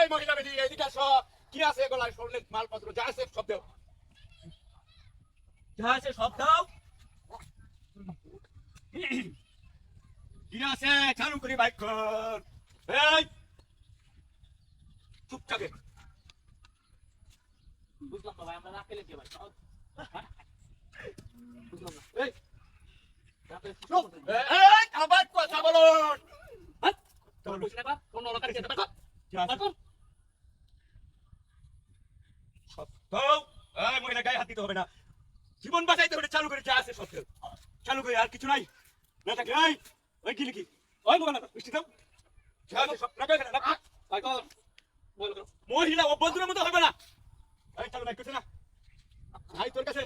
এই মহিলা বেটি এদিকে আসো। কি আছে গলায় স্বর্ণের মালপত্র যা আছে সব দাও। যা আছে সব দাও। কি আছে চালু করি বাইক কর। এই চুপচাপ বুঝলাম না ভাই, আমরা রাখতে লেগে ভাই। বুঝলাম না। এই এই আবার কথা বলো। তোর বুঝলে না কোন অলকার যেতে পারো? সব দাও। এই মহিলা গায়ে হাত দিতে হবে না, জীবন বাঁচাইতে হলে চালু করে যা আছে সব দাও। চালু করে আর কিছু নাই না থাকে। এই ওই কি লিখি ওই মোবাইল না বৃষ্টি দাও। যা আছে সব রাখো এখানে রাখো। ভাই কর বল করো। মহিলা ও বন্ধুর মতো হবে না। এই চালু বাইক করছে না ভাই তোর কাছে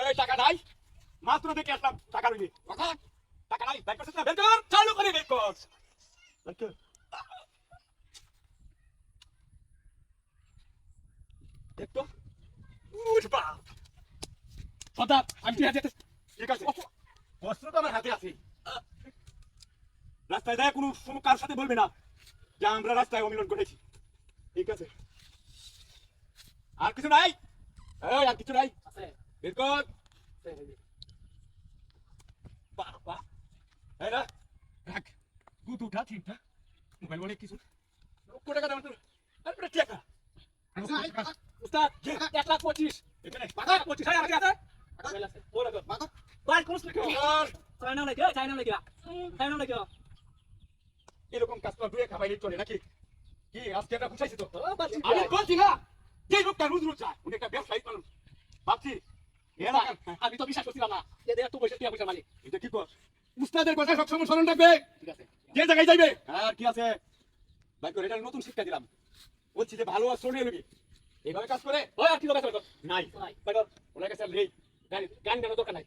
এই টাকা নাই, মাত্র দেখে আসলাম টাকা রইলি। টাকা নাই বাইক করছিস না বের কর। চালু করে বের কর। বের কর। দেখ তো উঠ বাপ সদা আমি ঠিক আছে ঠিক আছে অস্ত্র তো আমার হাতে আছে। রাস্তায় যায় কোনো কার সাথে বলবে না যে আমরা রাস্তায় অমিলন করেছি, ঠিক আছে? আর কিছু নাই? এই আর কিছু নাই? আছে বের কর। বাহ বাহ এই না রাখ গুড উঠা ঠিকঠাক মোবাইল অনেক কিছু লক্ষ টাকা দাম তোর আর পুরো টাকা উস্তাদ 1,25,000 এখানে 25,000 আছে আছে মোবাইল আছে। ওরা কর ভাই কোন স্লিপ কর? চাইনা লাগে চাইনা লাগে চাইনা লাগে। এরকম কাজ তো দুয়ে খাবাইলে চলে নাকি? কি আজকে এটা বুঝাইছি তো বাচ্চি আমি বলছি না যে লোকটা রুজ রুজ চায় উনি একটা ব্যবসায়ী মানুষ ভাবছি এলাকার আমি তো বিশ্বাস করছিলাম না যে দেখ তো পয়সা টিয়া মালিক। এটা কি কর উস্তাদের কথা সবসময় স্মরণ রাখবে, ঠিক আছে যে জায়গায় যাইবে। আর কি আছে ভাই করে এটা নতুন শিক্ষা দিলাম, বলছি যে ভালো আর শোনে নিবি এইভাবে কাজ করে। ওই আর কি লোক আছে কর নাই নাই ভাই কর ওনার কাছে নেই গাড়ি গাড়ি নেওয়ার দরকার নাই,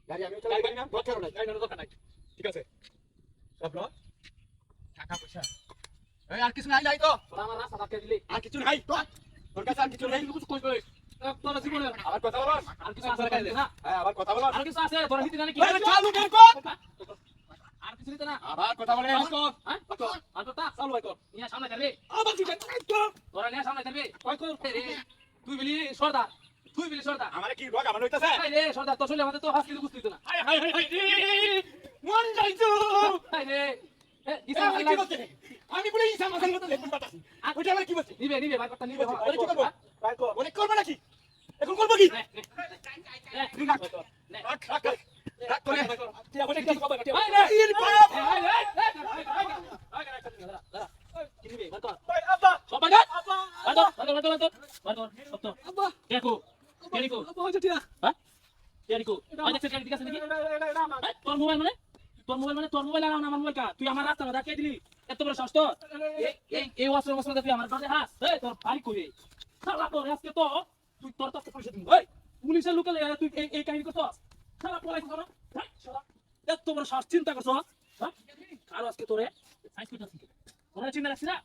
গাড়ি আমি চালাই পারি না দরকারও নাই, গাড়ি নেওয়ার দরকার নাই। ঠিক আছে? সব লো টাকা পয়সা এই আর কিছু নাই নাই তো তোরা আমার রাস্তা আটকে দিলি। আর কিছু নাই তোর কাছে আর কিছু নেই। কিছু কই কই তোর জীবনে আবার কথা বলো আর কিছু আছে না? হ্যাঁ আবার কথা বলো আর কিছু আছে তোর হিতে জানি কি? চালু বের কর। আর কিছু নিতে না? আবার কথা বলে হ্যাঁ আর তো তা চালু ভাই কর নিয়ে সামনে করবি। আবার কি তোরা নিয়ে সামনে করবি কই কর রে তুই বলি সর্দার তুই বলি সর্দার। আমারে কি রোগ আমার হইতাছে? হাই রে সর্দার তো চলে আমাদের তো হাসিতে বুঝতে দিত না। হাই হাই হাই হাই মন যাইতো। হাই রে ইসা আমার কি বলছে? আমি বলে ইসা মাথার মতো লেখুন পাতাছি ওইটা আমার কি বলছে? নিবে নিবে ভাই কথা নিবে ওরে কি করবো? ওরে করবো নাকি এখন করবো কি? রাখ রাখ রাখ করে তুই আমাকে কি করবো? হাই রে ইর বাপ হাই রে কি নিবে ভাই কর আব্বা সব বাগা সব তো আব্বা দেখো দেখো আব্বা হচ্ছে টিয়া হ্যাঁ দেখো আজ দেখছ ঠিক আছে নাকি? তোর মোবাইল মানে তোর মোবাইল আর আমার মোবাইল কা তুই আমার রাস্তা না দেখাই দিলি এত বড় সাহস তোর এই ওয়াসরে তুই আমার কাছে হাস এই তোর বাড়ি কই শালা তোর আজকে তো তুই তোর তো পয়সা দিবি ওই পুলিশের লোকে তুই এই কাহিনী করছস শালা পলাই করছ শালা এত বড় সাহস চিন্তা করছস হ্যাঁ আর আজকে তোরে সাইজ করতেছিস তোরা চিন্তা রাখছিস না